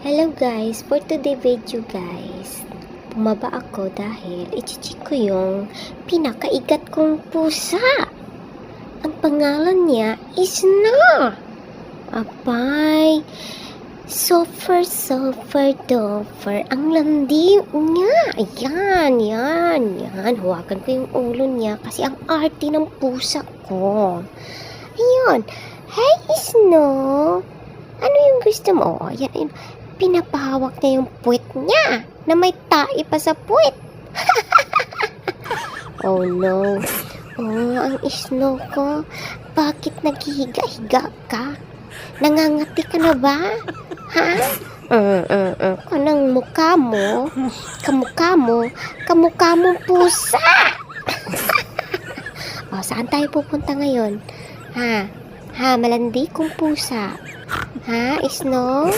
Hello guys, for today video guys, bumaba ako dahil i-check ko yung pinakaigat kong pusa. Ang pangalan niya is Na. Apay, super doper. Ang landi niya. Ayan. Huwakan ko yung ulo niya kasi ang arte ng pusa ko. Ayan. Hey, Snow. Ano yung gusto mo? Oh, ayan. Pinapahawak niya yung puwet niya na may tae pa sa puwet. Oh no. Oh, ang Snow ko. Bakit naghihiga-higa ka? Nangangati ka na ba? Ha? Kanang mukha mo. Kamukha mo pusa. Oh, saan tayo pupunta ngayon? Ha? Malandi kong pusa. Ha, Snow?